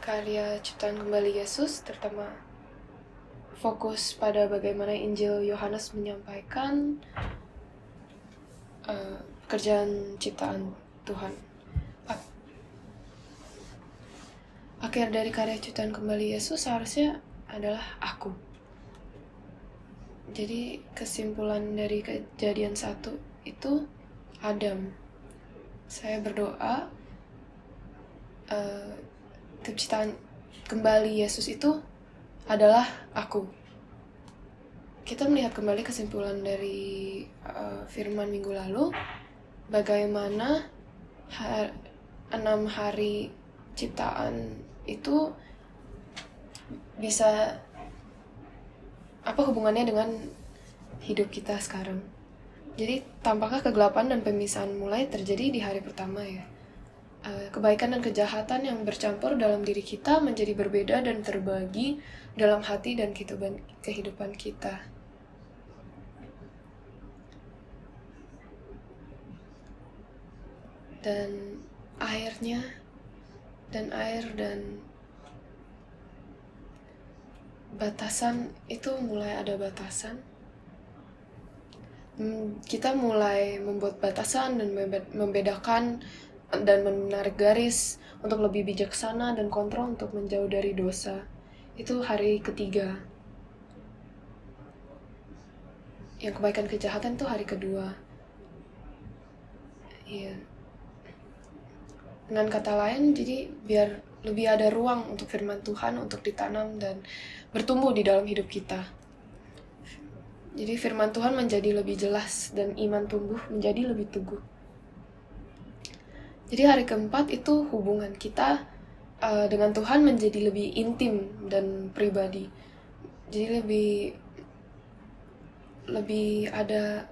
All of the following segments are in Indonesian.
karya ciptaan kembali Yesus, terutama fokus pada bagaimana Injil Yohanes menyampaikan pekerjaan ciptaan Tuhan. Akhir dari karya ciptaan kembali Yesus seharusnya adalah aku. Jadi kesimpulan dari kejadian 1 itu Adam. Saya berdoa ciptaan kembali Yesus itu adalah aku. Kita melihat kembali kesimpulan dari firman minggu lalu, bagaimana 6 hari ciptaan itu bisa apa hubungannya dengan hidup kita sekarang. Jadi tampaknya kegelapan dan pemisahan mulai terjadi di hari pertama ya. Kebaikan dan kejahatan yang bercampur dalam diri kita menjadi berbeda dan terbagi dalam hati dan kehidupan kita. Dan air dan batasan itu mulai ada batasan. Kita mulai membuat batasan dan membedakan dan menarik garis untuk lebih bijaksana dan kontrol untuk menjauh dari dosa. Itu hari ketiga. Yang kebaikan kejahatan itu hari kedua. Iya. Dengan kata lain, jadi biar lebih ada ruang untuk firman Tuhan untuk ditanam dan bertumbuh di dalam hidup kita. Jadi firman Tuhan menjadi lebih jelas dan iman tumbuh menjadi lebih teguh. Jadi hari keempat itu hubungan kita dengan Tuhan menjadi lebih intim dan pribadi. Jadi lebih ada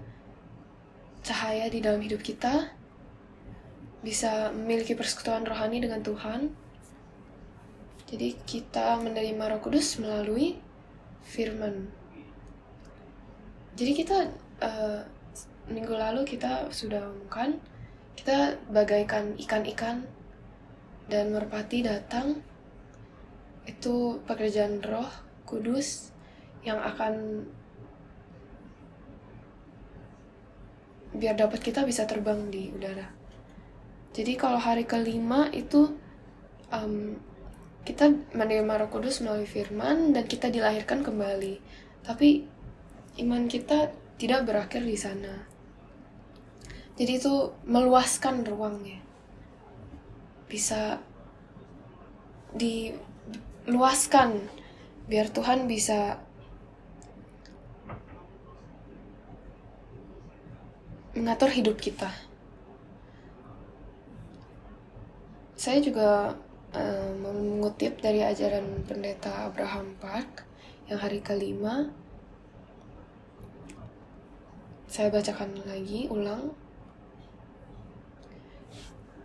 cahaya di dalam hidup kita, bisa memiliki persekutuan rohani dengan Tuhan. Jadi kita menerima Roh Kudus melalui firman. Jadi kita minggu lalu kita sudah omongkan, kita bagaikan ikan-ikan dan merpati datang. Itu pekerjaan Roh Kudus yang akan biar dapat kita bisa terbang di udara. Jadi kalau hari kelima itu kita menerima Roh Kudus melalui firman dan kita dilahirkan kembali. Tapi iman kita tidak berakhir di sana. Jadi itu meluaskan ruangnya. Bisa diluaskan biar Tuhan bisa mengatur hidup kita. Saya juga mengutip dari ajaran pendeta Abraham Park yang hari kelima. Saya bacakan lagi, ulang.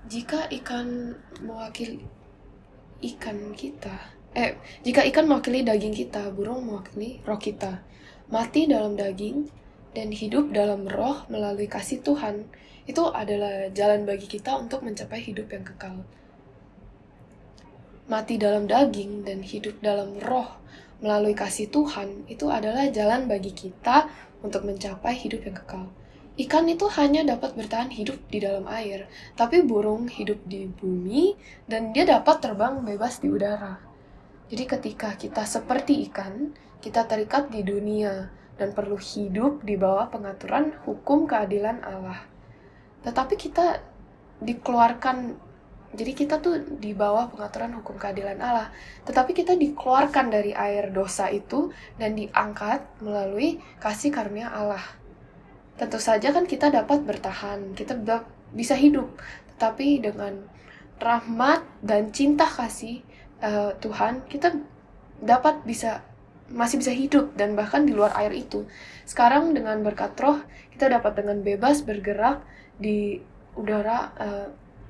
Jika ikan mewakili daging kita, burung mewakili roh kita. Mati dalam daging dan hidup dalam roh melalui kasih Tuhan, itu adalah jalan bagi kita untuk mencapai hidup yang kekal. Mati dalam daging dan hidup dalam roh melalui kasih Tuhan, itu adalah jalan bagi kita untuk mencapai hidup yang kekal. Ikan itu hanya dapat bertahan hidup di dalam air, tapi burung hidup di bumi dan dia dapat terbang bebas di udara. Jadi ketika kita seperti ikan, kita terikat di dunia dan perlu hidup di bawah pengaturan hukum keadilan Allah. Tetapi kita dikeluarkan, jadi kita tuh di bawah pengaturan hukum keadilan Allah. Tetapi kita dikeluarkan dari air dosa itu dan diangkat melalui kasih karunia Allah. Tentu saja kan kita dapat bertahan, kita bisa hidup. Tetapi dengan rahmat dan cinta kasih Tuhan, kita masih bisa hidup dan bahkan di luar air itu. Sekarang dengan berkat roh, kita dapat dengan bebas bergerak di udara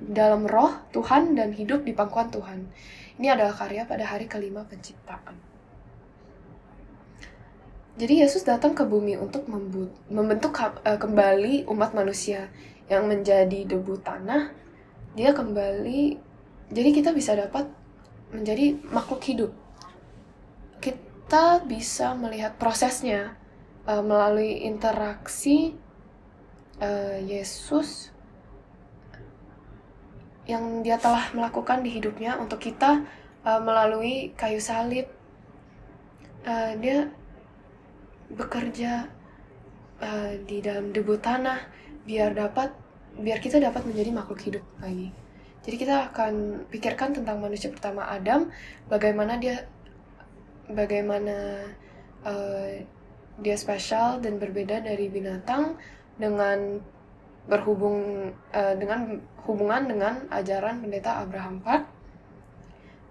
dalam roh Tuhan dan hidup di pangkuan Tuhan. Ini adalah karya pada hari kelima penciptaan. Jadi Yesus datang ke bumi untuk membentuk kembali umat manusia yang menjadi debu tanah. Dia kembali, jadi kita bisa dapat menjadi makhluk hidup. Kita bisa melihat prosesnya melalui interaksi Yesus yang dia telah melakukan di hidupnya untuk kita melalui kayu salib. Dia bekerja di dalam debu tanah biar kita dapat menjadi makhluk hidup lagi. Jadi kita akan pikirkan tentang manusia pertama Adam, bagaimana dia spesial dan berbeda dari binatang dengan hubungan dengan ajaran pendeta Abraham Park.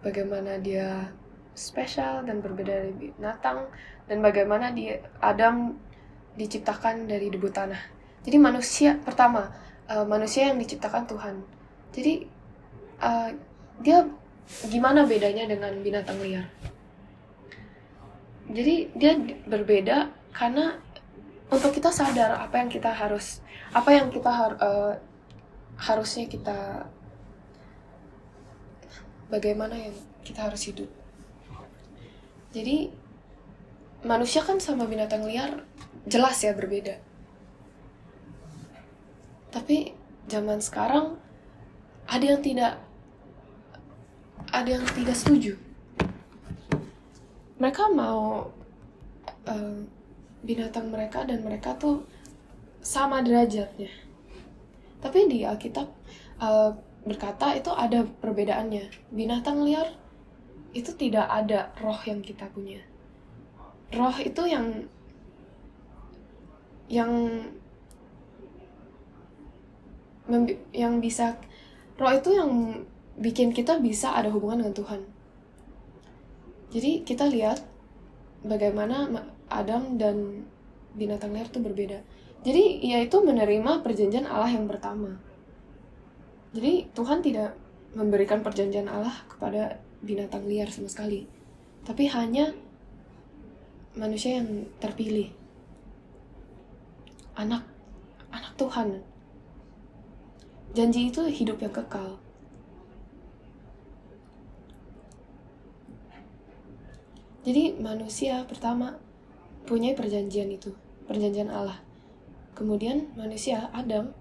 Bagaimana dia spesial dan berbeda dari binatang, dan bagaimana Adam diciptakan dari debu tanah. Jadi manusia pertama, manusia yang diciptakan Tuhan. Jadi dia gimana bedanya dengan binatang liar? Jadi dia berbeda karena untuk kita sadar harusnya kita, bagaimana yang kita harus hidup. Jadi manusia kan sama binatang liar jelas ya berbeda. Tapi zaman sekarang ada yang tidak setuju. Mereka mau binatang mereka dan mereka tuh sama derajatnya. Tapi di Alkitab berkata itu ada perbedaannya. Binatang liar itu tidak ada roh yang kita punya. Roh itu roh itu yang bikin kita bisa ada hubungan dengan Tuhan. Jadi kita lihat bagaimana Adam dan binatang liar itu berbeda. Jadi yaitu menerima perjanjian Allah yang pertama. Jadi Tuhan tidak memberikan perjanjian Allah kepada binatang liar sama sekali, tapi hanya manusia yang terpilih, anak Tuhan. Janji itu hidup yang kekal. Jadi manusia pertama punya perjanjian itu, perjanjian Allah. Kemudian manusia Adam,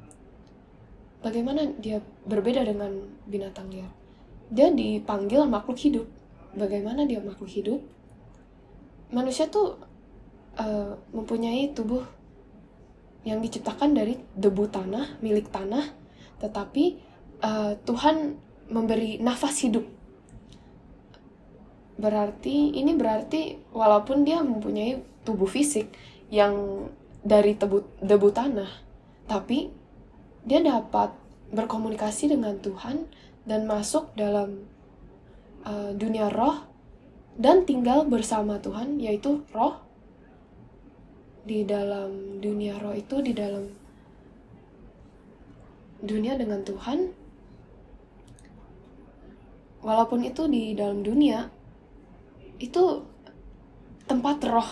bagaimana dia berbeda dengan binatang liar? Dia dipanggil makhluk hidup. Bagaimana dia makhluk hidup? Manusia tuh mempunyai tubuh yang diciptakan dari debu tanah, milik tanah, tetapi Tuhan memberi nafas hidup. Berarti walaupun dia mempunyai tubuh fisik yang dari debu tanah, tapi dia dapat berkomunikasi dengan Tuhan dan masuk dalam dunia roh dan tinggal bersama Tuhan, yaitu roh. Di dalam dunia roh itu, di dalam dunia dengan Tuhan, walaupun itu di dalam dunia, itu tempat roh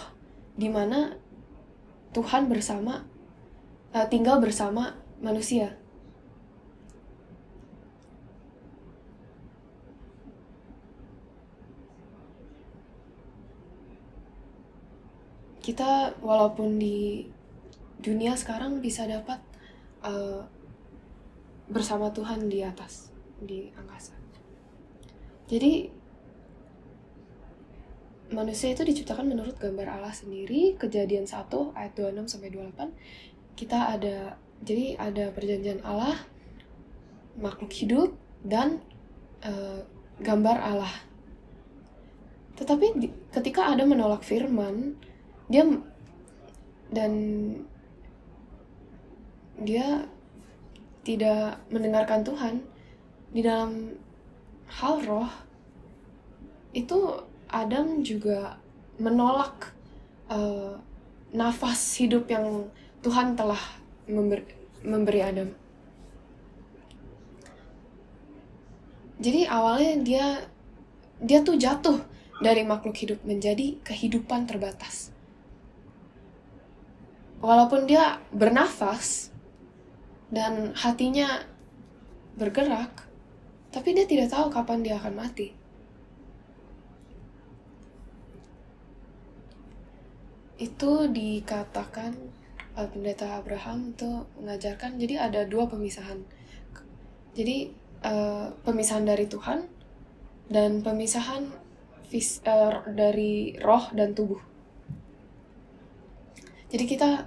di mana Tuhan tinggal bersama manusia. Kita walaupun di dunia sekarang bisa dapat bersama Tuhan di atas, di angkasa. Jadi manusia itu diciptakan menurut gambar Allah sendiri. Kejadian 1 ayat 26-28. Jadi ada perjanjian Allah, makhluk hidup, dan gambar Allah. Tetapi ketika Adam menolak firman, dia tidak mendengarkan Tuhan. Di dalam hal roh itu Adam juga menolak nafas hidup yang Tuhan telah memberi Adam. Jadi awalnya dia tuh jatuh dari makhluk hidup menjadi kehidupan terbatas. Walaupun dia bernafas dan hatinya bergerak, tapi dia tidak tahu kapan dia akan mati. itu dikatakan pendeta Abraham itu mengajarkan, jadi ada dua pemisahan. Jadi pemisahan dari Tuhan dan pemisahan dari roh dan tubuh. Jadi kita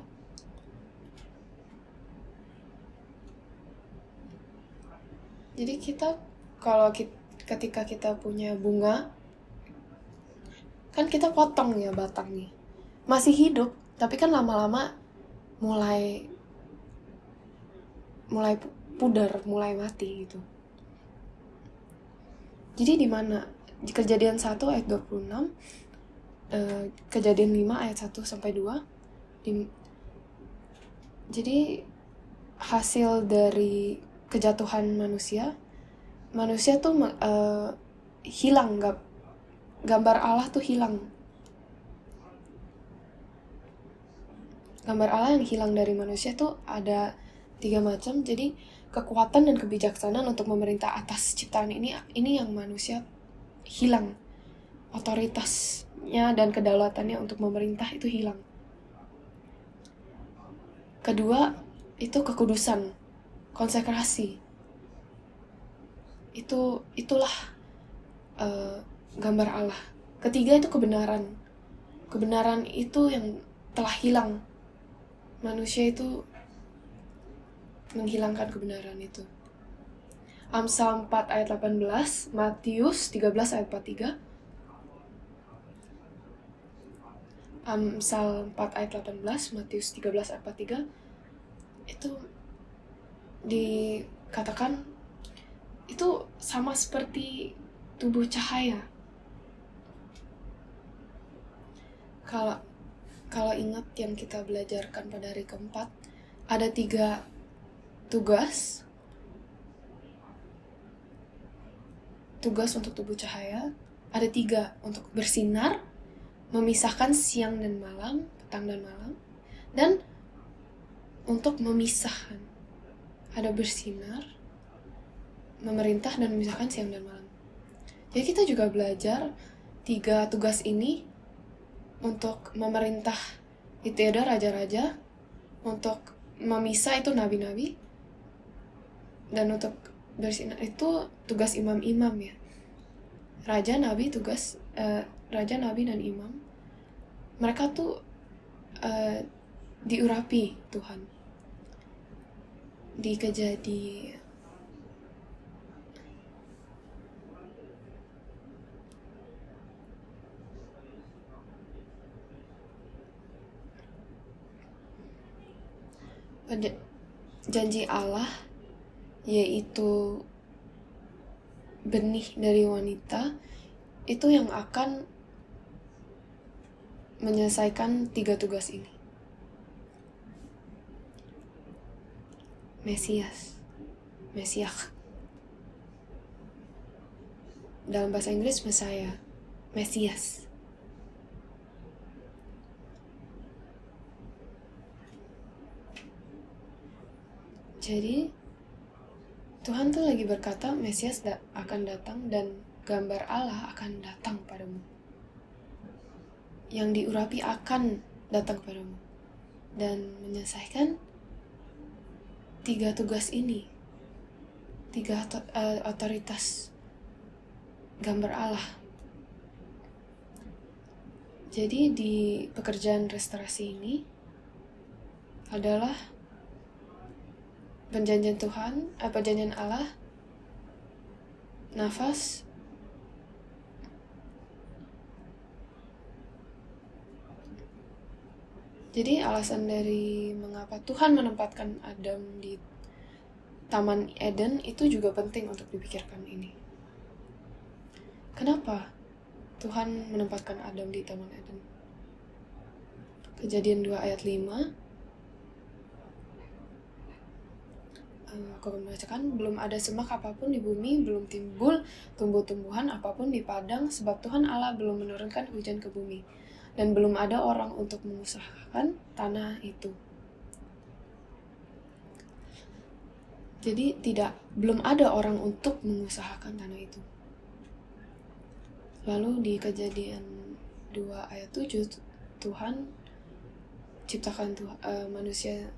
ketika kita punya bunga, kan kita potong ya batangnya, masih hidup, tapi kan lama-lama mulai pudar, mulai mati gitu. Jadi di mana di Kejadian 1 ayat 26, Kejadian 5 ayat 1 sampai 2, jadi hasil dari kejatuhan manusia tuh hilang, gambar Allah tuh hilang. Gambar Allah yang hilang dari manusia tuh ada 3 macam. Jadi kekuatan dan kebijaksanaan untuk memerintah atas ciptaan ini yang manusia hilang. Otoritasnya dan kedaulatannya untuk memerintah itu hilang. Kedua, itu kekudusan, konsekrasi. Itulah gambar Allah. Ketiga itu kebenaran. Kebenaran itu yang telah hilang. Manusia itu menghilangkan kebenaran itu. Amsal 4 ayat 18, Matius 13 ayat 43. Amsal 4 ayat 18, Matius 13 ayat 43. Itu dikatakan itu sama seperti tubuh cahaya. Kalau ingat yang kita belajarkan pada hari keempat, ada 3 tugas untuk tubuh cahaya. Ada 3, untuk bersinar, memisahkan siang dan malam, petang dan malam, dan untuk memisahkan. Ada bersinar, memerintah, dan memisahkan siang dan malam. Jadi kita juga belajar 3 tugas ini. Untuk memerintah itu ada raja-raja, untuk memisah itu nabi-nabi, dan untuk bersinar itu tugas imam-imam ya. Raja, nabi, dan imam. Mereka tuh diurapi Tuhan. Di Kejadian janji Allah, yaitu benih dari wanita, itu yang akan menyelesaikan 3 tugas ini. Mesiah. Dalam bahasa Inggris Messiah, Mesias. Jadi Tuhan tuh lagi berkata Mesias akan datang dan gambar Allah akan datang padamu. Yang diurapi akan datang padamu dan menyelesaikan 3 tugas ini. 3 otoritas gambar Allah. Jadi di pekerjaan restorasi ini adalah perjanjian Allah, nafas, jadi alasan dari mengapa Tuhan menempatkan Adam di Taman Eden itu juga penting untuk dipikirkan ini. Kenapa Tuhan menempatkan Adam di Taman Eden? Kejadian 2 ayat 5. Aku membacakan, belum ada semak apapun di bumi, belum timbul tumbuh-tumbuhan apapun di padang, sebab Tuhan Allah belum menurunkan hujan ke bumi, dan belum ada orang untuk mengusahakan tanah itu. Jadi belum ada orang untuk mengusahakan tanah itu. Lalu di Kejadian 2 ayat 7, Tuhan ciptakan manusia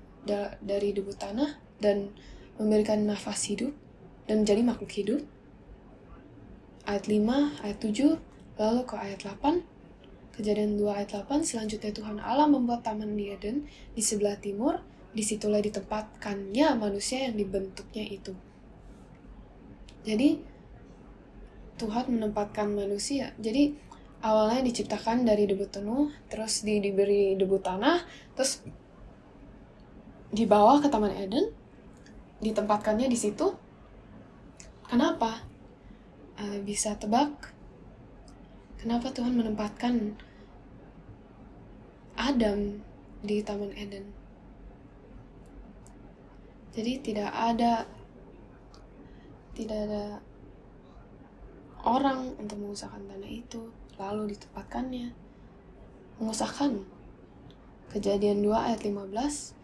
dari debu tanah dan memberikan nafas hidup dan menjadi makhluk hidup. Ayat 5, ayat 7, lalu ke ayat 8. Kejadian 2 ayat 8, selanjutnya Tuhan Allah membuat taman di Eden di sebelah timur, disitulah ditempatkannya manusia yang dibentuknya itu. Jadi Tuhan menempatkan manusia. Jadi awalnya diciptakan dari debu tenuh, terus diberi debu tanah, terus dibawa ke Taman Eden, ditempatkannya di situ. Kenapa? Bisa tebak? Kenapa Tuhan menempatkan Adam di Taman Eden? Jadi tidak ada orang untuk mengusahakan tanah itu, lalu ditempatkannya. Mengusahakan. Kejadian 2 ayat 15,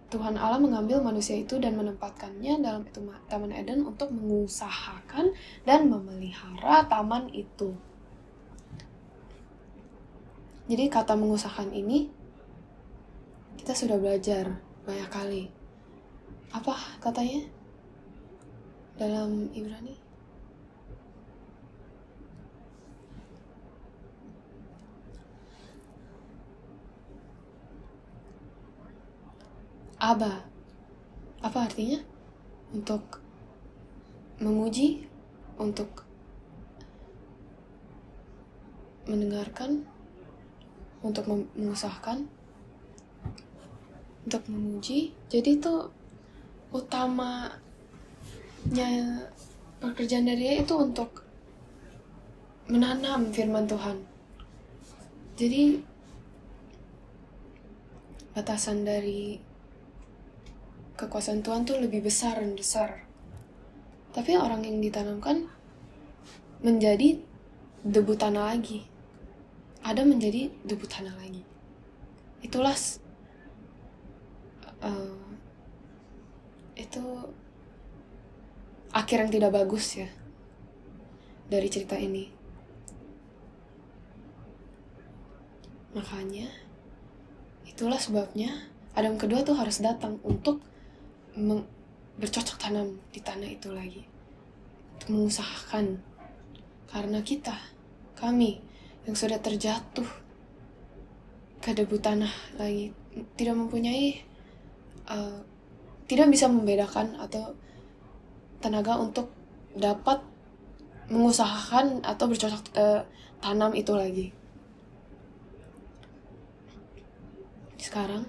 Tuhan Allah mengambil manusia itu dan menempatkannya dalam Taman Eden untuk mengusahakan dan memelihara taman itu. Jadi kata mengusahakan ini kita sudah belajar banyak kali. Apa katanya dalam Ibrani? Aba. Apa artinya? Untuk menguji, untuk mendengarkan, untuk mengusahakan, untuk menguji. Jadi itu utamanya pekerjaan dari dia itu untuk menanam firman Tuhan. Jadi batasan dari kekuasaan Tuhan tuh lebih besar dan besar. Tapi orang yang ditanamkan menjadi debu tanah lagi. Ada menjadi debu tanah lagi. Itulah itu akhir yang tidak bagus ya dari cerita ini. Makanya itulah sebabnya Adam kedua tuh harus datang untuk bercocok tanam di tanah itu lagi, untuk mengusahakan. Karena kami yang sudah terjatuh ke debu tanah lagi, tidak mempunyai tidak bisa membedakan atau tenaga untuk dapat mengusahakan atau bercocok tanam itu lagi. Sekarang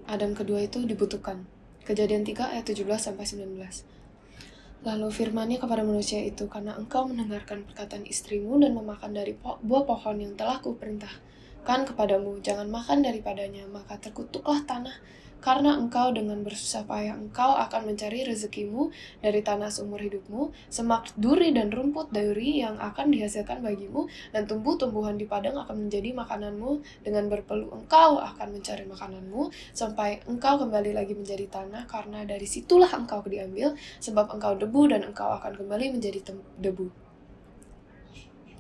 Adam kedua itu dibutuhkan. Kejadian 3 ayat 17-19. Lalu firman-Nya kepada manusia itu, karena engkau mendengarkan perkataan istrimu dan memakan dari buah pohon yang telah kuperintahkan kepadamu, jangan makan daripadanya, maka terkutuklah tanah karena engkau dengan bersusah payah engkau akan mencari rezekimu dari tanah seumur hidupmu, semak duri dan rumput duri yang akan dihasilkan bagimu, dan tumbuh-tumbuhan di padang akan menjadi makananmu, dengan berpeluh engkau akan mencari makananmu, sampai engkau kembali lagi menjadi tanah, karena dari situlah engkau diambil, sebab engkau debu dan engkau akan kembali menjadi debu.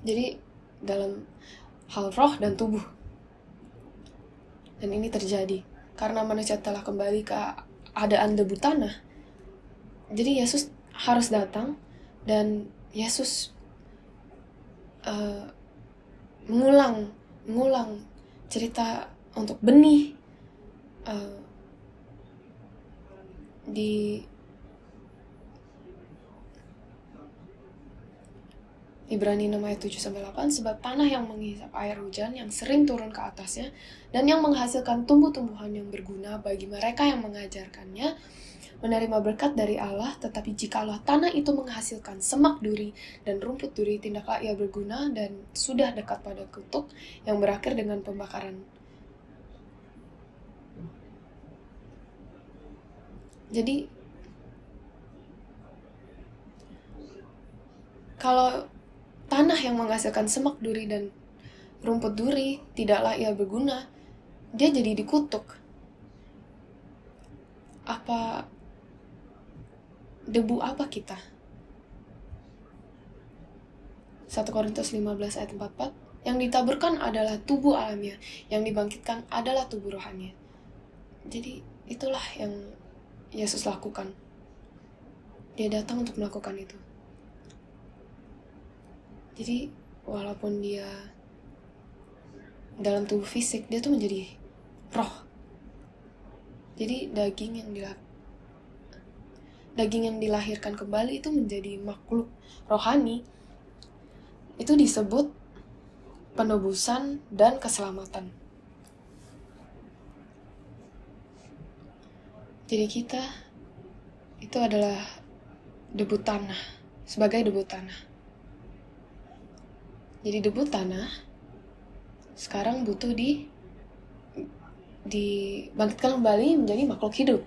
Jadi dalam hal roh dan tubuh. Dan ini terjadi karena manusia telah kembali ke keadaan debu tanah. Jadi Yesus harus datang dan Yesus mengulang cerita untuk benih di Ibrani 6 ayat 7-8, sebab tanah yang menghisap air hujan yang sering turun ke atasnya dan yang menghasilkan tumbuh-tumbuhan yang berguna bagi mereka yang mengajarkannya menerima berkat dari Allah, tetapi jikalau tanah itu menghasilkan semak duri dan rumput duri, tindaklah ia berguna dan sudah dekat pada kutuk yang berakhir dengan pembakaran. Jadi kalau tanah yang menghasilkan semak duri dan rumput duri tidaklah ia berguna, dia jadi dikutuk. Debu apa kita? 1 Korintus 15 ayat 44, Yang ditaburkan adalah tubuh alamiah, yang dibangkitkan adalah tubuh rohani. Jadi itulah yang Yesus lakukan. Dia datang untuk melakukan itu. Jadi walaupun dia dalam tubuh fisik, dia tuh menjadi roh. Jadi daging yang dilahirkan kembali itu menjadi makhluk rohani. Itu disebut penebusan dan keselamatan. Jadi kita itu adalah debu tanah, sebagai debu tanah. Jadi debu tanah sekarang butuh dibangkitkan kembali menjadi makhluk hidup.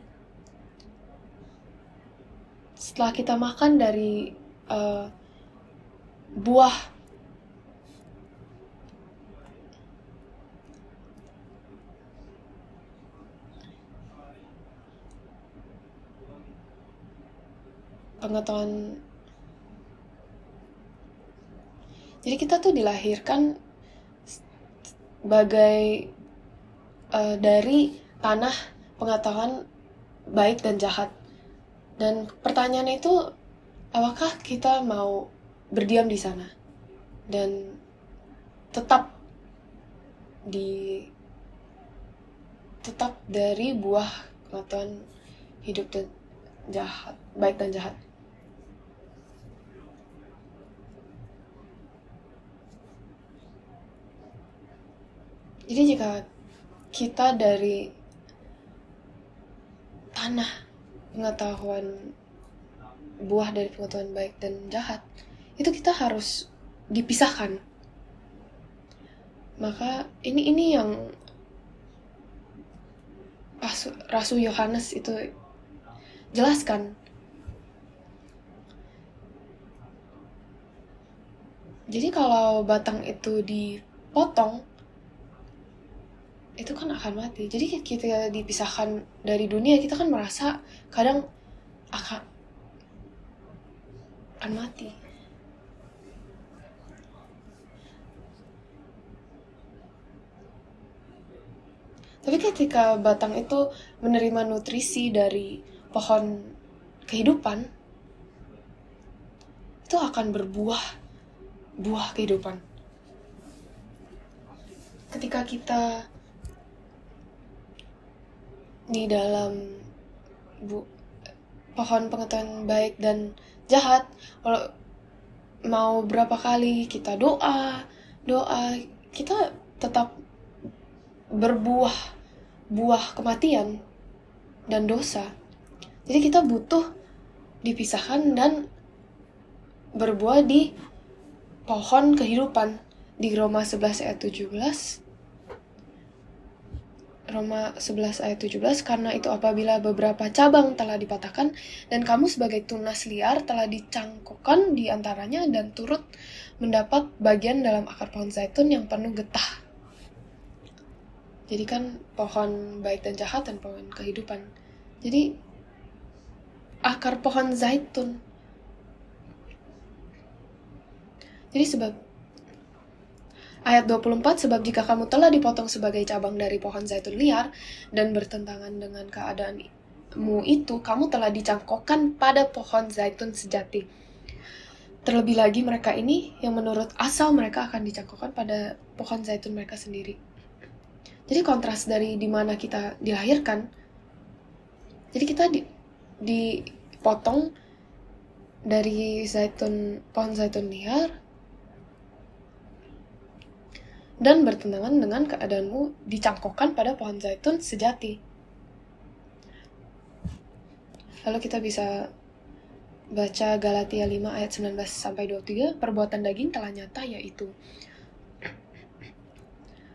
Setelah kita makan dari buah pengetahuan, jadi kita tuh dilahirkan sebagai dari tanah pengetahuan baik dan jahat. Dan pertanyaannya itu, apakah kita mau berdiam di sana dan tetap dari buah pengetahuan hidup dan jahat, baik dan jahat. Jadi jika kita dari tanah pengetahuan, buah dari pengetahuan baik dan jahat, itu kita harus dipisahkan. Maka ini yang Rasul Yohanes itu jelaskan. Jadi kalau batang itu dipotong, itu kan akan mati. Jadi kita dipisahkan dari dunia, kita kan merasa kadang akan mati. Tapi ketika batang itu menerima nutrisi dari pohon kehidupan, itu akan berbuah kehidupan. Ketika kita di dalam pohon pengetahuan baik dan jahat, kalau mau berapa kali kita doa, kita tetap berbuah kematian dan dosa. Jadi kita butuh dipisahkan dan berbuah di pohon kehidupan. Di Roma 11 ayat 17, karena itu apabila beberapa cabang telah dipatahkan dan kamu sebagai tunas liar telah dicangkokkan di antaranya dan turut mendapat bagian dalam akar pohon zaitun yang penuh getah. Jadi kan pohon baik dan jahat dan pohon kehidupan. Jadi akar pohon zaitun. Jadi sebab ayat 24, sebab jika kamu telah dipotong sebagai cabang dari pohon zaitun liar dan bertentangan dengan keadaanmu itu, kamu telah dicangkokkan pada pohon zaitun sejati. Terlebih lagi mereka ini yang menurut asal mereka akan dicangkokkan pada pohon zaitun mereka sendiri. Jadi kontras dari dimana kita dilahirkan. Jadi kita dipotong dari pohon zaitun liar dan bertentangan dengan keadaanmu dicangkokkan pada pohon zaitun sejati. Lalu kita bisa baca Galatia 5 ayat 19-23, perbuatan daging telah nyata, yaitu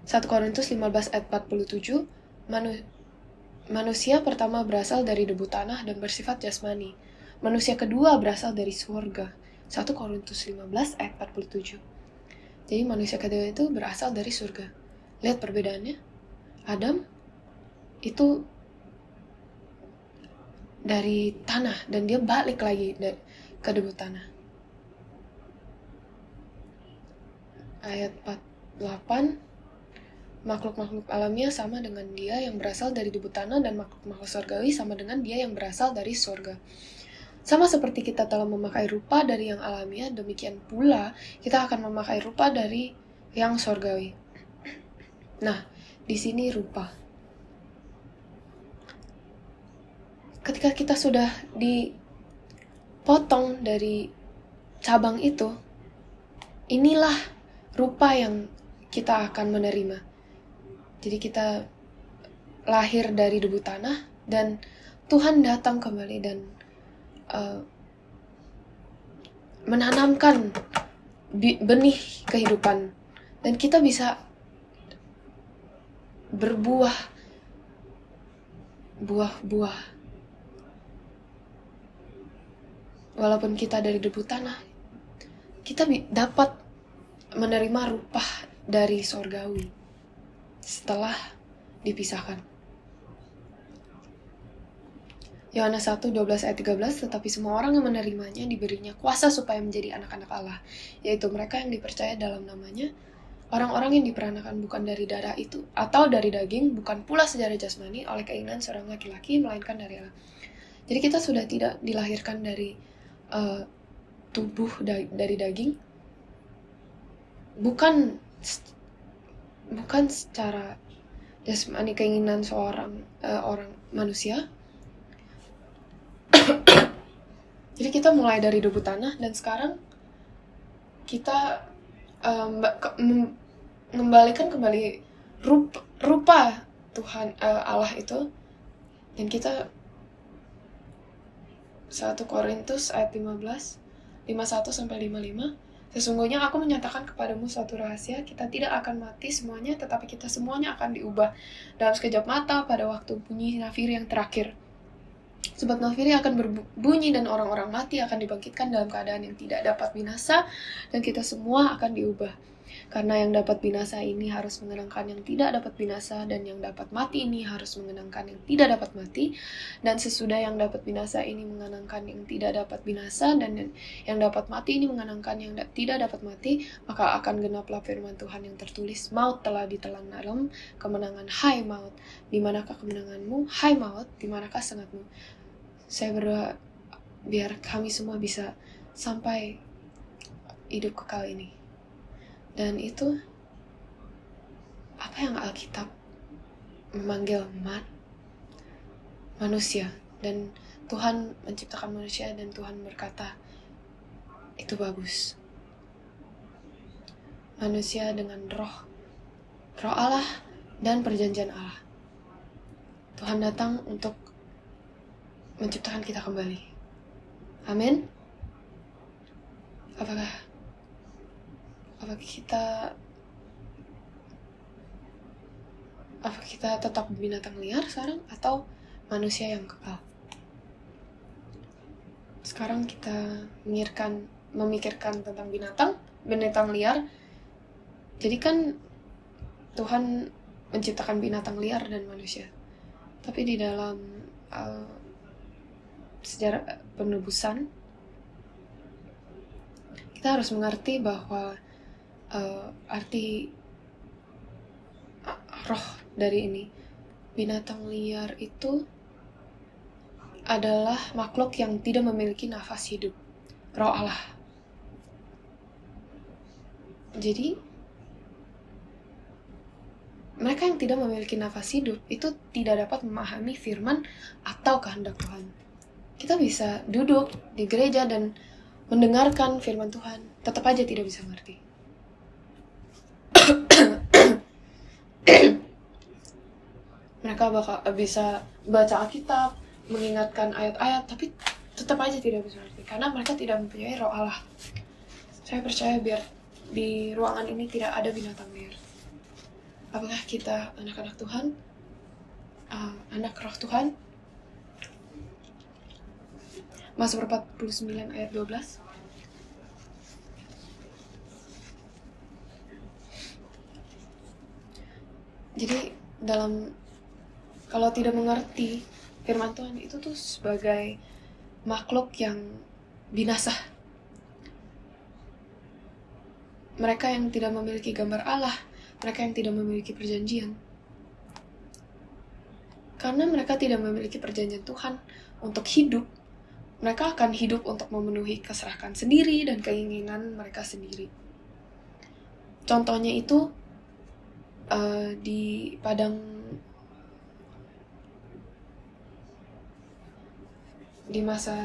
1 Korintus 15 ayat 47, manusia pertama berasal dari debu tanah dan bersifat jasmani. Manusia kedua berasal dari surga. 1 Korintus 15 ayat 47. Jadi manusia kedua itu berasal dari surga. Lihat perbedaannya. Adam itu dari tanah dan dia balik lagi ke debu tanah. Ayat 8, makhluk-makhluk alamiah sama dengan dia yang berasal dari debu tanah, dan makhluk-makhluk surgawi sama dengan dia yang berasal dari surga. Sama seperti kita telah memakai rupa dari yang alamiah, demikian pula kita akan memakai rupa dari yang surgawi. Nah, di sini rupa. Ketika kita sudah dipotong dari cabang itu, inilah rupa yang kita akan menerima. Jadi kita lahir dari debu tanah dan Tuhan datang kembali dan menanamkan benih kehidupan, dan kita bisa berbuah buah-buah. Walaupun kita dari debu tanah, kita dapat menerima rupa dari sorgawi setelah dipisahkan. Yohanes 1:12 ayat 13, tetapi semua orang yang menerimanya diberinya kuasa supaya menjadi anak-anak Allah, yaitu mereka yang dipercaya dalam namanya, orang-orang yang diperanakan bukan dari darah itu atau dari daging, bukan pula secara jasmani oleh keinginan seorang laki-laki, melainkan dari Allah. Jadi kita sudah tidak dilahirkan dari tubuh dari daging, bukan secara jasmani, keinginan seorang orang manusia. Jadi kita mulai dari debu tanah, dan sekarang kita mengembalikan kembali rupa Tuhan Allah itu, dan kita 1 Korintus ayat 15, 51-55, sesungguhnya aku menyatakan kepadamu suatu rahasia, kita tidak akan mati semuanya, tetapi kita semuanya akan diubah dalam sekejap mata pada waktu bunyi nafiri yang terakhir. Sebab nafiri akan berbunyi dan orang-orang mati akan dibangkitkan dalam keadaan yang tidak dapat binasa, dan kita semua akan diubah. Karena yang dapat binasa ini harus mengenangkan yang tidak dapat binasa, dan yang dapat mati ini harus mengenangkan yang tidak dapat mati. Dan sesudah yang dapat binasa ini mengenangkan yang tidak dapat binasa, dan yang dapat mati ini mengenangkan yang tidak dapat mati, maka akan genaplah firman Tuhan yang tertulis, maut telah ditelan dalam kemenangan. Hai maut, di manakah kemenanganmu? Hai maut, di manakah sengatmu? Saya berdoa biar kami semua bisa sampai hidup kekal ini. Dan itu apa yang Alkitab memanggil manusia. Dan Tuhan menciptakan manusia, dan Tuhan berkata, itu bagus. Manusia dengan roh Allah dan perjanjian Allah. Tuhan datang untuk menciptakan kita kembali. Amin. Apakah kita tetap binatang liar sekarang, atau manusia yang kekal? Sekarang kita memikirkan tentang binatang liar. Jadi kan Tuhan menciptakan binatang liar dan manusia. Tapi di dalam sejarah penebusan, kita harus mengerti bahwa arti roh dari ini. Binatang liar itu adalah makhluk yang tidak memiliki nafas hidup, roh Allah. Jadi mereka yang tidak memiliki nafas hidup itu tidak dapat memahami firman atau kehendak Tuhan. Kita bisa duduk di gereja dan mendengarkan firman Tuhan, tetap aja tidak bisa mengerti. Mereka bakal bisa baca Alkitab, mengingatkan ayat-ayat, tapi tetap aja tidak bisa mengerti, karena mereka tidak mempunyai roh Allah. Saya percaya biar di ruangan ini tidak ada binatang liar. Apakah kita anak-anak Tuhan, anak roh Tuhan? Mazmur 49 ayat 12. Jadi kalau tidak mengerti firman Tuhan itu tuh sebagai makhluk yang binasa. Mereka yang tidak memiliki gambar Allah mereka yang tidak memiliki perjanjian. Karena mereka tidak memiliki perjanjian Tuhan untuk hidup, mereka akan hidup untuk memenuhi keserakan sendiri dan keinginan mereka sendiri. Contohnya itu di padang, di masa,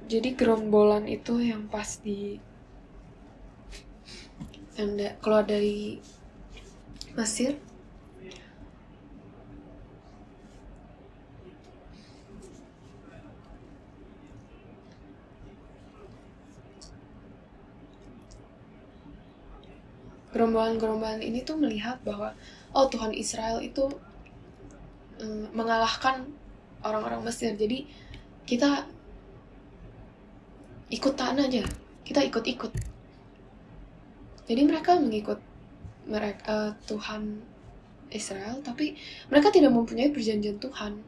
jadi gerombolan itu yang pas keluar dari Mesir. Gerombolan-gerombolan ini tuh melihat bahwa Tuhan Israel itu mengalahkan orang-orang Mesir. Jadi kita ikutan aja, kita ikut-ikut. Jadi mereka mengikut Tuhan Israel, tapi mereka tidak mempunyai perjanjian Tuhan.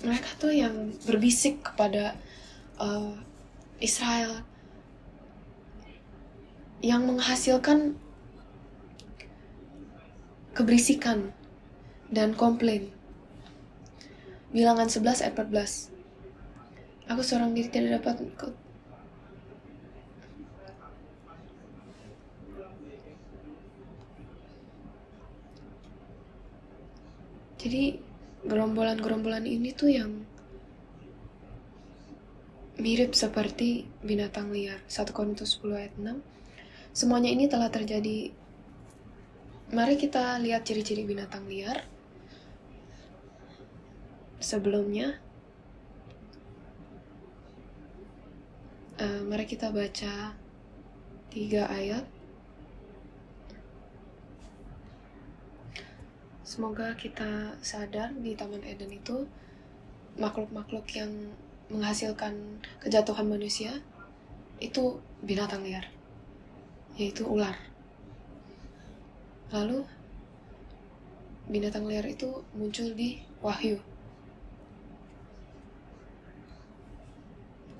Mereka tuh yang berbisik kepada Israel, yang menghasilkan keberisikan dan komplain. Bilangan 11 ayat 14. Aku seorang diri tidak dapat ikut. Jadi gerombolan-gerombolan ini tuh yang mirip seperti binatang liar. 1 Korintus 10 ayat 6. Semuanya ini telah terjadi. Mari kita lihat ciri-ciri binatang liar. Sebelumnya, mari kita baca 3 ayat. Semoga kita sadar di Taman Eden itu makhluk-makhluk yang menghasilkan kejatuhan manusia itu binatang liar, yaitu ular. Lalu binatang liar itu muncul di Wahyu.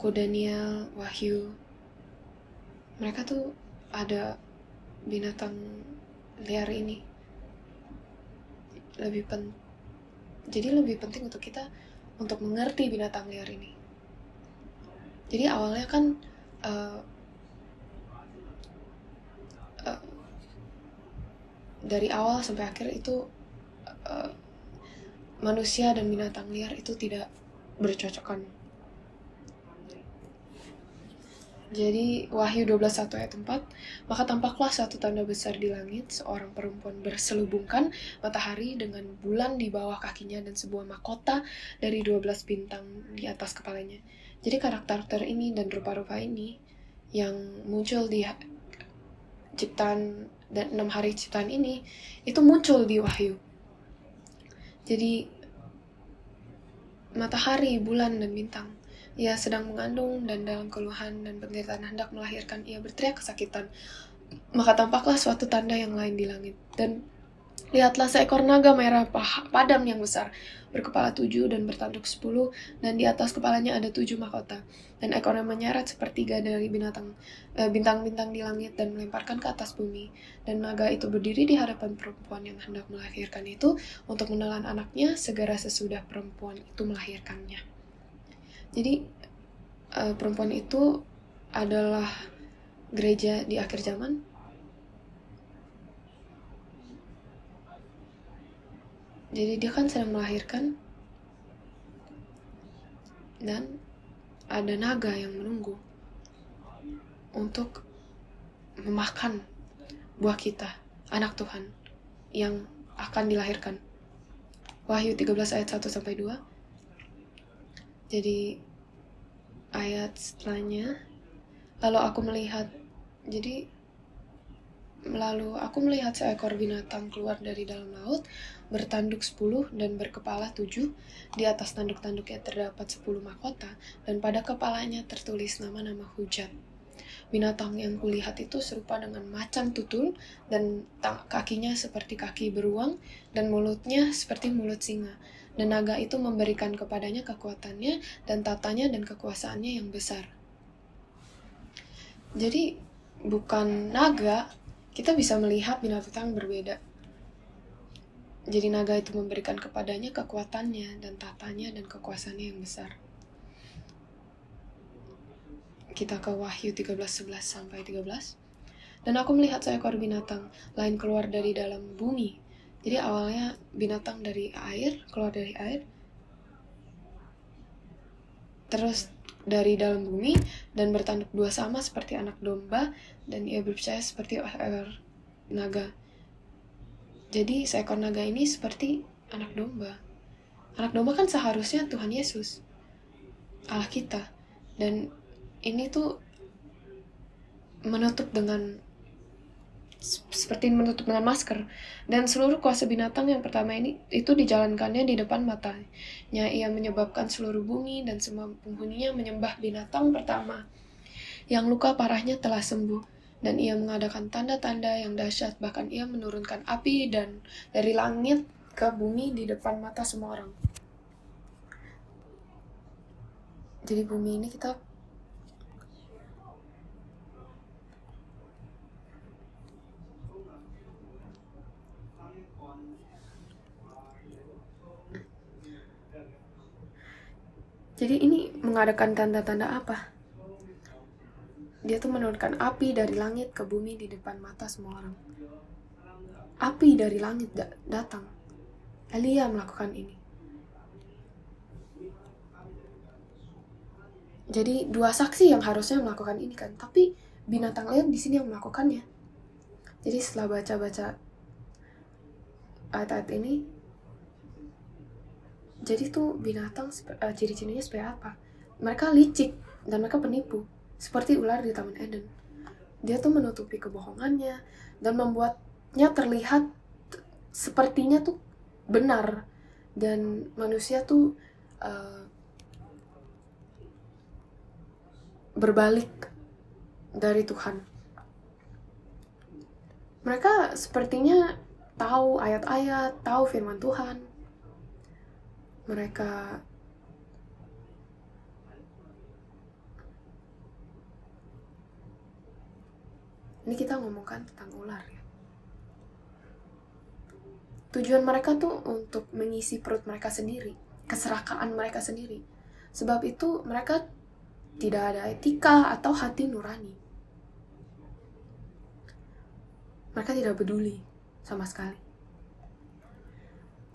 Daniel, Wahyu, mereka tuh ada binatang liar ini. Jadi lebih penting untuk kita untuk mengerti binatang liar ini. Jadi awalnya kan dari awal sampai akhir itu manusia dan binatang liar itu tidak bercocokan. Jadi Wahyu 12:1 ayat 4, maka tampaklah satu tanda besar di langit, seorang perempuan berselubungkan matahari dengan bulan di bawah kakinya dan sebuah mahkota dari 12 bintang di atas kepalanya. Jadi karakter ini dan rupa-rupa ini yang muncul di ciptaan dan 6 hari ciptaan ini itu muncul di Wahyu. Jadi matahari, bulan, dan bintang. Ia sedang mengandung dan dalam keluhan dan penderitaan hendak melahirkan. Ia berteriak kesakitan. Maka tampaklah suatu tanda yang lain di langit. Dan lihatlah seekor naga merah padam yang besar, berkepala 7 dan bertanduk 10, dan di atas kepalanya ada 7 mahkota. Dan ekornya menyeret sepertiga dari bintang-bintang di langit dan melemparkan ke atas bumi. Dan naga itu berdiri di hadapan perempuan yang hendak melahirkan itu untuk menelan anaknya segera sesudah perempuan itu melahirkannya. Jadi perempuan itu adalah gereja di akhir zaman. Jadi dia kan sedang melahirkan dan ada naga yang menunggu untuk memakan buah kita, anak Tuhan yang akan dilahirkan. Wahyu 13 ayat 1-2. Jadi ayat setelahnya, lalu aku melihat seekor binatang keluar dari dalam laut, bertanduk 10 dan berkepala 7. Di atas tanduk-tanduknya terdapat 10 mahkota, dan pada kepalanya tertulis nama-nama hujat. Binatang yang kulihat itu serupa dengan macan tutul, dan kakinya seperti kaki beruang, dan mulutnya seperti mulut singa. Dan naga itu memberikan kepadanya kekuatannya dan tatanya dan kekuasaannya yang besar. Jadi bukan naga, kita bisa melihat binatang berbeda. Jadi naga itu memberikan kepadanya kekuatannya dan tatanya dan kekuasaannya yang besar. Kita ke Wahyu 13:11-13. Dan aku melihat seekor binatang lain keluar dari dalam bumi. Jadi awalnya binatang dari air, keluar dari air, terus dari dalam bumi, dan bertanduk dua sama seperti anak domba, dan ia berbicara seperti ekor naga. Jadi seekor naga ini seperti anak domba. Anak domba kan seharusnya Tuhan Yesus, Allah kita. Dan ini tuh menutup dengan seperti menutup dengan masker, dan seluruh kuasa binatang yang pertama ini itu dijalankannya di depan matanya. Ia menyebabkan seluruh bumi dan semua penghuninya menyembah binatang pertama yang luka parahnya telah sembuh, dan ia mengadakan tanda-tanda yang dahsyat, bahkan ia menurunkan api dan dari langit ke bumi di depan mata semua orang. Jadi bumi ini kita Jadi ini mengadakan tanda-tanda apa? Dia tuh menurunkan api dari langit ke bumi di depan mata semua orang. Api dari langit datang. Elia melakukan ini. Jadi dua saksi yang harusnya melakukan ini kan, tapi binatang liar di sini yang melakukannya. Jadi setelah baca-baca ayat-ayat ini, jadi tuh binatang ciri-cirinya seperti apa? Mereka licik dan mereka penipu, seperti ular di Taman Eden. Dia tuh menutupi kebohongannya dan membuatnya terlihat sepertinya tuh benar, dan manusia tuh berbalik dari Tuhan. Mereka sepertinya tahu ayat-ayat, tahu firman Tuhan. Mereka ini kita ngomongkan tentang ular ya. Tujuan mereka tuh untuk mengisi perut mereka sendiri, keserakaan mereka sendiri. Sebab itu mereka tidak ada etika atau hati nurani. Mereka tidak peduli sama sekali.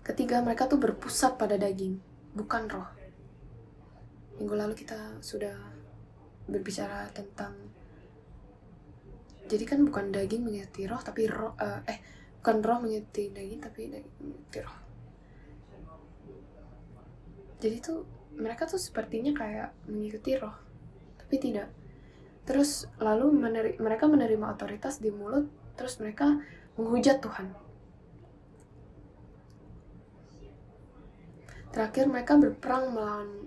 Ketiga, mereka tuh berpusat pada daging, bukan roh. Minggu lalu kita sudah berbicara tentang, jadi kan bukan daging mengikuti roh, tapi bukan roh mengikuti daging, tapi daging mengikuti roh. Jadi tuh mereka tuh sepertinya kayak mengikuti roh, tapi tidak. Terus lalu mereka menerima otoritas di mulut, terus mereka menghujat Tuhan. Terakhir mereka berperang melawan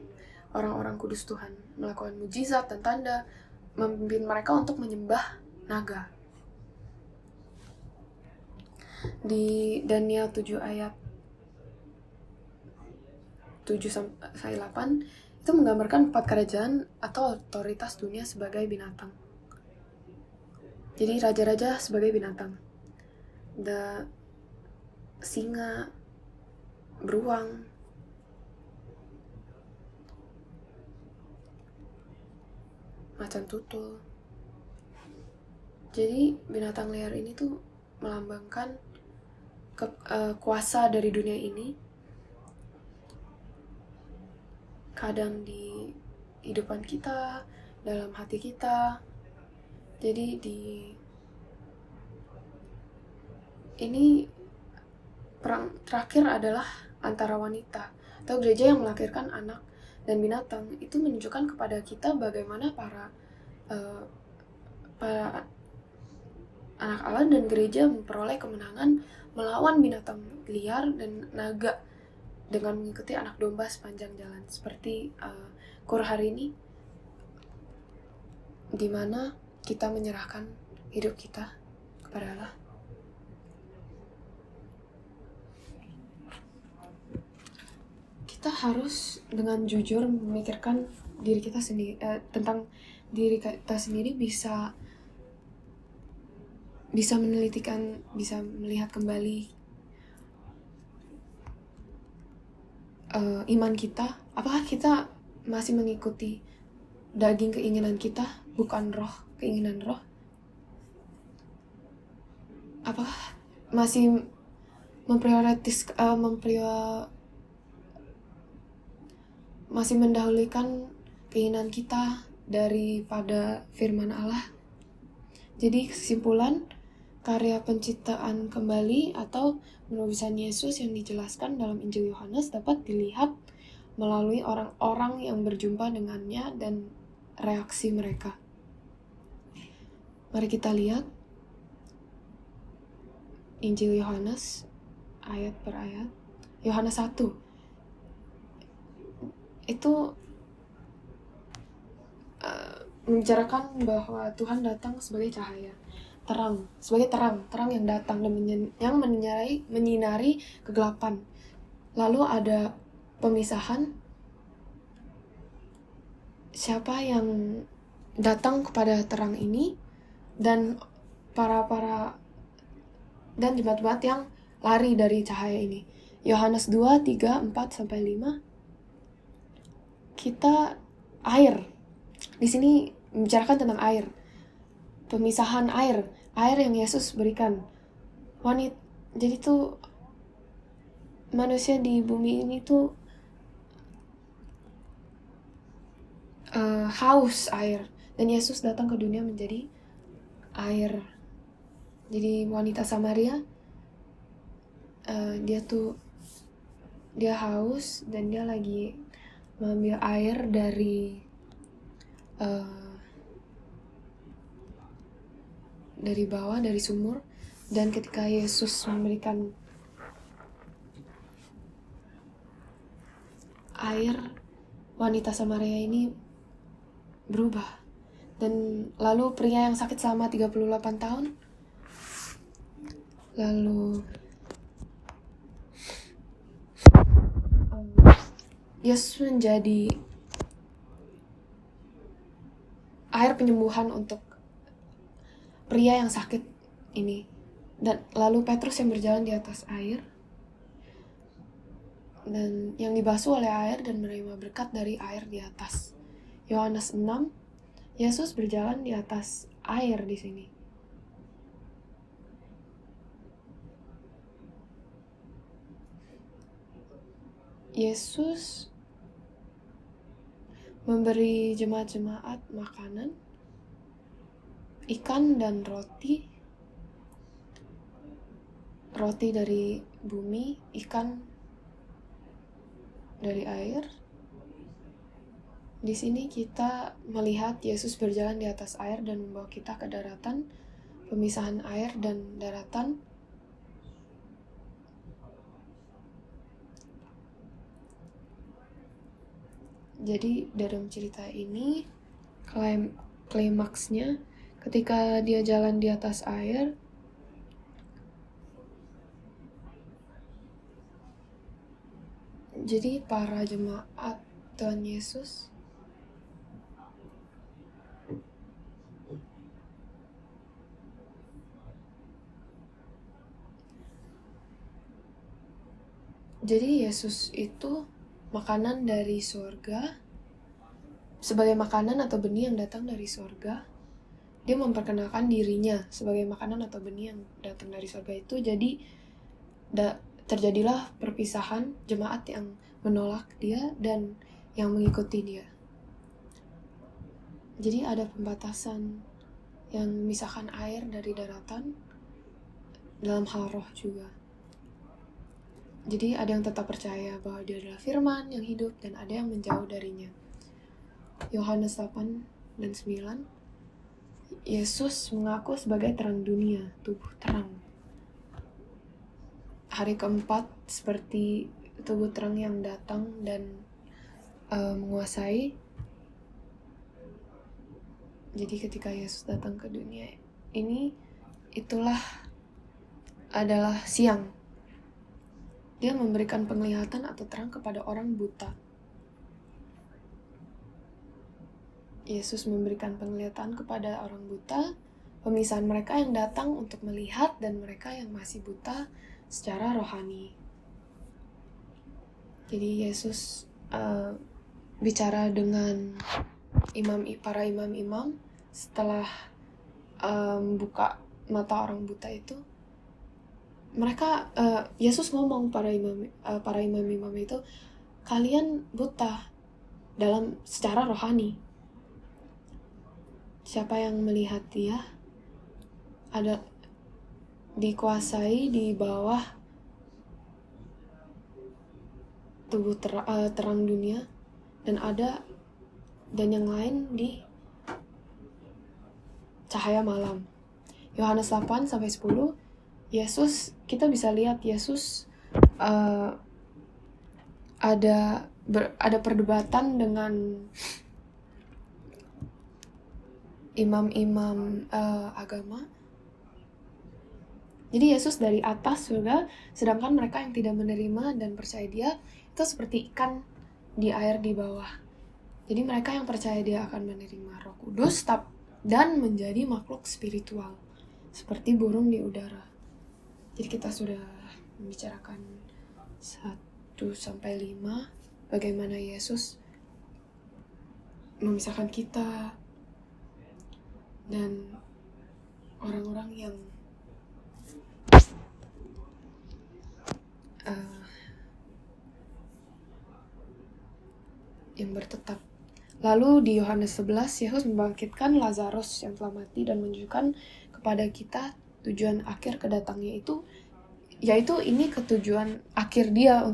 orang-orang kudus Tuhan, melakukan mujizat dan tanda, memimpin mereka untuk menyembah naga. Di Daniel 7 ayat 7-8 itu menggambarkan 4 kerajaan atau otoritas dunia sebagai binatang. Jadi raja-raja sebagai binatang. Ada singa, beruang, macan tutul. Jadi binatang liar ini tuh melambangkan kuasa dari dunia ini, kadang di kehidupan kita, dalam hati kita. Jadi ini perang terakhir adalah antara wanita atau gereja yang melahirkan anak dan binatang. Itu menunjukkan kepada kita bagaimana para anak Allah dan gereja memperoleh kemenangan melawan binatang liar dan naga dengan mengikuti anak domba sepanjang jalan, seperti kur hari ini, di mana kita menyerahkan hidup kita kepada Allah. kita harus dengan jujur memikirkan diri kita sendiri, tentang diri kita sendiri, bisa menelitikan, bisa melihat kembali iman kita. Apakah kita masih mengikuti daging keinginan kita, bukan roh, keinginan roh? Apakah masih masih mendahulukan keinginan kita daripada firman Allah? Jadi kesimpulan, karya penciptaan kembali atau penubusan Yesus yang dijelaskan dalam Injil Yohanes dapat dilihat melalui orang-orang yang berjumpa dengannya dan reaksi mereka. Mari kita lihat Injil Yohanes ayat per ayat. Yohanes 1 itu membicarakan bahwa Tuhan datang sebagai cahaya, sebagai terang yang datang dan menyinari kegelapan. Lalu ada pemisahan, siapa yang datang kepada terang ini, dan dan jemaat-jemaat yang lari dari cahaya ini. Yohanes 2, 3, 4, sampai 5. Kita air. Di sini membicarakan tentang air. Pemisahan air yang Yesus berikan. Jadi tuh manusia di bumi ini tuh haus air, dan Yesus datang ke dunia menjadi air. Jadi wanita Samaria, dia haus dan dia lagi mengambil air dari bawah, dari sumur. Dan ketika Yesus memberikan air, wanita Samaria ini berubah. Dan lalu pria yang sakit selama 38 tahun, lalu Yesus menjadi air penyembuhan untuk pria yang sakit ini. Dan lalu Petrus yang berjalan di atas air, dan yang dibasuh oleh air dan menerima berkat dari air di atas. Yohanes 6, Yesus berjalan di atas air di sini. Yesus memberi jemaat-jemaat makanan, ikan dan roti dari bumi, ikan dari air. Di sini kita melihat Yesus berjalan di atas air dan membawa kita ke daratan, pemisahan air dan daratan. Jadi dalam cerita ini klimaksnya ketika dia jalan di atas air, jadi para jemaat Tuhan Yesus itu makanan dari surga, sebagai makanan atau benih yang datang dari surga. Dia memperkenalkan dirinya sebagai makanan atau benih yang datang dari surga itu. Jadi terjadilah perpisahan jemaat yang menolak dia dan yang mengikuti dia. Jadi ada pembatasan yang memisahkan air dari daratan dalam hal roh juga. Jadi ada yang tetap percaya bahwa dia adalah firman yang hidup, dan ada yang menjauh darinya. Yohanes 8 dan 9, Yesus mengaku sebagai terang dunia, tubuh terang. Hari keempat seperti tubuh terang yang datang dan menguasai. Jadi ketika Yesus datang ke dunia ini, itulah adalah siang. Dia memberikan penglihatan atau terang kepada orang buta. Yesus memberikan penglihatan kepada orang buta, pemisahan mereka yang datang untuk melihat dan mereka yang masih buta secara rohani. Jadi Yesus bicara dengan para imam-imam setelah buka mata orang buta itu. Mereka Yesus ngomong para imam-imam itu, kalian buta secara rohani. Siapa yang melihat dia ada dikuasai di bawah tubuh terang dunia, dan yang lain di cahaya malam. Yohanes 8-10, kita bisa lihat Yesus ada perdebatan dengan imam-imam agama. Jadi Yesus dari atas surga, sedangkan mereka yang tidak menerima dan percaya dia itu seperti ikan di air di bawah. Jadi mereka yang percaya dia akan menerima Roh Kudus dan menjadi makhluk spiritual seperti burung di udara. Jadi kita sudah membicarakan 1-5 bagaimana Yesus memisahkan kita dan orang-orang yang bertetap. Lalu di Yohanes 11, Yesus membangkitkan Lazarus yang telah mati dan menunjukkan kepada kita tujuan akhir kedatangnya yaitu ini ketujuan akhir dia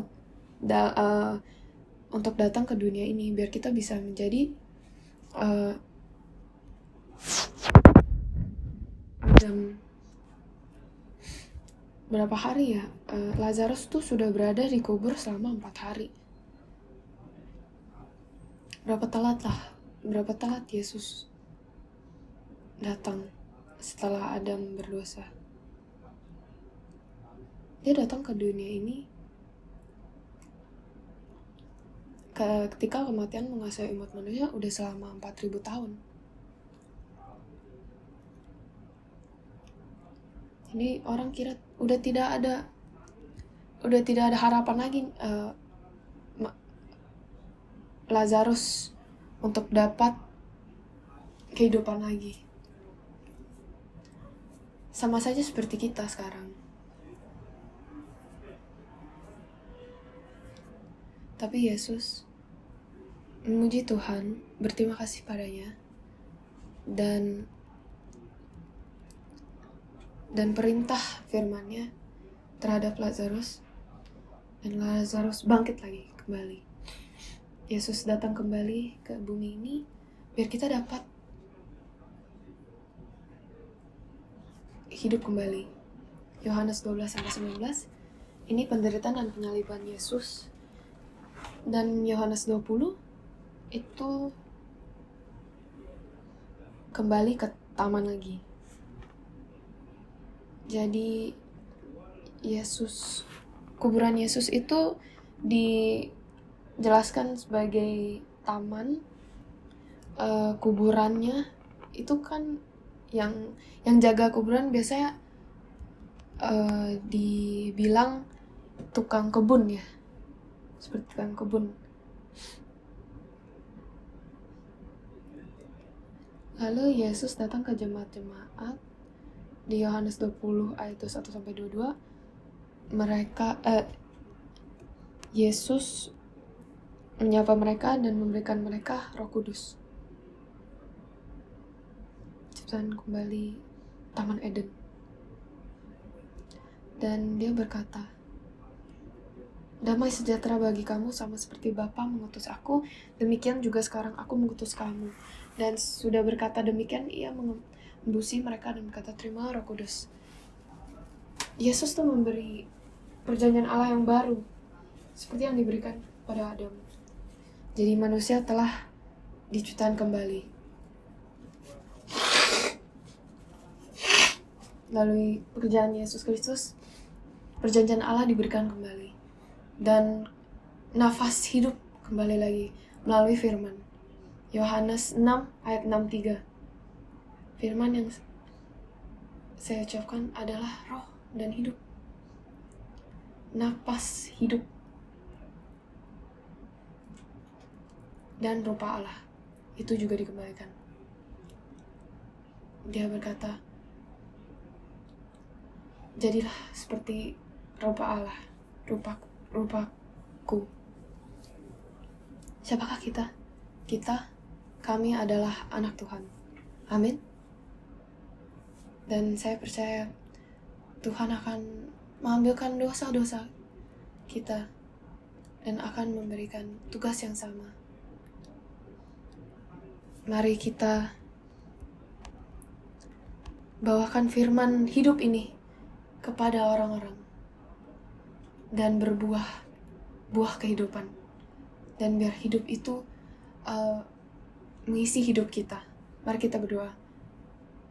untuk datang ke dunia ini, biar kita bisa menjadi berapa hari ya? Lazarus tuh sudah berada di kubur selama 4 hari. Berapa telat Yesus datang setelah Adam berdosa. Dia datang ke dunia ini ketika kematian menguasai umat manusia udah selama 4.000 tahun. Jadi orang kira udah tidak ada harapan lagi Lazarus untuk dapat kehidupan lagi. Sama saja seperti kita sekarang. Tapi Yesus memuji Tuhan, berterima kasih padanya, dan perintah firman-Nya terhadap Lazarus, dan Lazarus bangkit lagi kembali. Yesus datang kembali ke bumi ini biar kita dapat hidup kembali. Yohanes 12-19, ini penderitaan dan penyaliban Yesus. Dan Yohanes 20 itu kembali ke taman lagi. Jadi kuburan Yesus itu dijelaskan sebagai taman. Kuburannya itu kan yang jaga kuburan biasanya dibilang tukang kebun ya, seperti tukang kebun. Lalu Yesus datang ke jemaat-jemaat di Yohanes 20 ayat 21-22. Yesus menyapa mereka dan memberikan mereka Roh Kudus. Ciptaan kembali Taman Eden. Dan dia berkata, damai sejahtera bagi kamu sama seperti Bapa mengutus aku, demikian juga sekarang aku mengutus kamu. Dan sudah berkata demikian, ia mengembusi mereka dan berkata, terima Roh Kudus. Yesus tuh memberi perjanjian Allah yang baru, seperti yang diberikan pada Adam. Jadi manusia telah diciptakan kembali. Melalui pekerjaan Yesus Kristus, perjanjian Allah diberikan kembali. dan nafas hidup kembali lagi melalui firman. Yohanes 6 ayat 63. Firman yang saya ucapkan adalah roh dan hidup. Napas hidup dan rupa Allah itu juga dikembalikan. Dia berkata, jadilah seperti rupa Allah, rupaku. Siapakah kita? Kami adalah anak Tuhan. Amin. Dan saya percaya Tuhan akan mengambilkan dosa-dosa kita dan akan memberikan tugas yang sama. Mari kita bawakan firman hidup ini kepada orang-orang dan berbuah buah kehidupan, dan biar hidup itu mengisi hidup kita. Mari kita berdoa.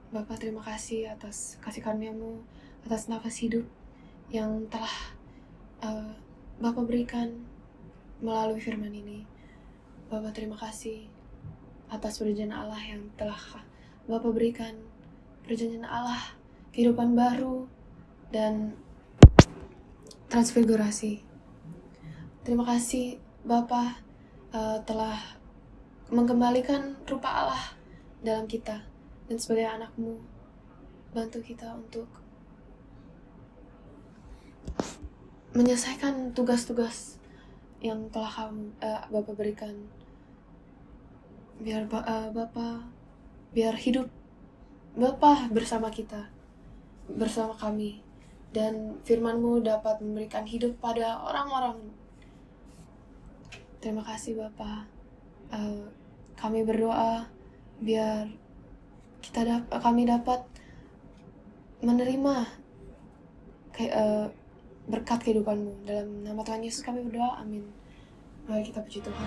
Bapa, terima kasih atas kasih karunia-Mu, atas nafas hidup yang telah Bapa berikan melalui firman ini. Bapa, terima kasih atas perjanjian Allah yang telah Bapa berikan, perjanjian Allah, kehidupan baru dan transfigurasi. Terima kasih Bapa telah mengembalikan rupa Allah dalam kita, dan sebagai anak-Mu, bantu kita untuk menyelesaikan tugas-tugas yang telah Bapa berikan. Biar biar hidup Bapa bersama kita, bersama kami, dan firman-Mu dapat memberikan hidup pada orang-orang. Terima kasih Bapa. Kami berdoa biar kami dapat menerima berkat kehidupan-Mu. Dalam nama Tuhan Yesus kami berdoa, amin. Mari kita puji Tuhan.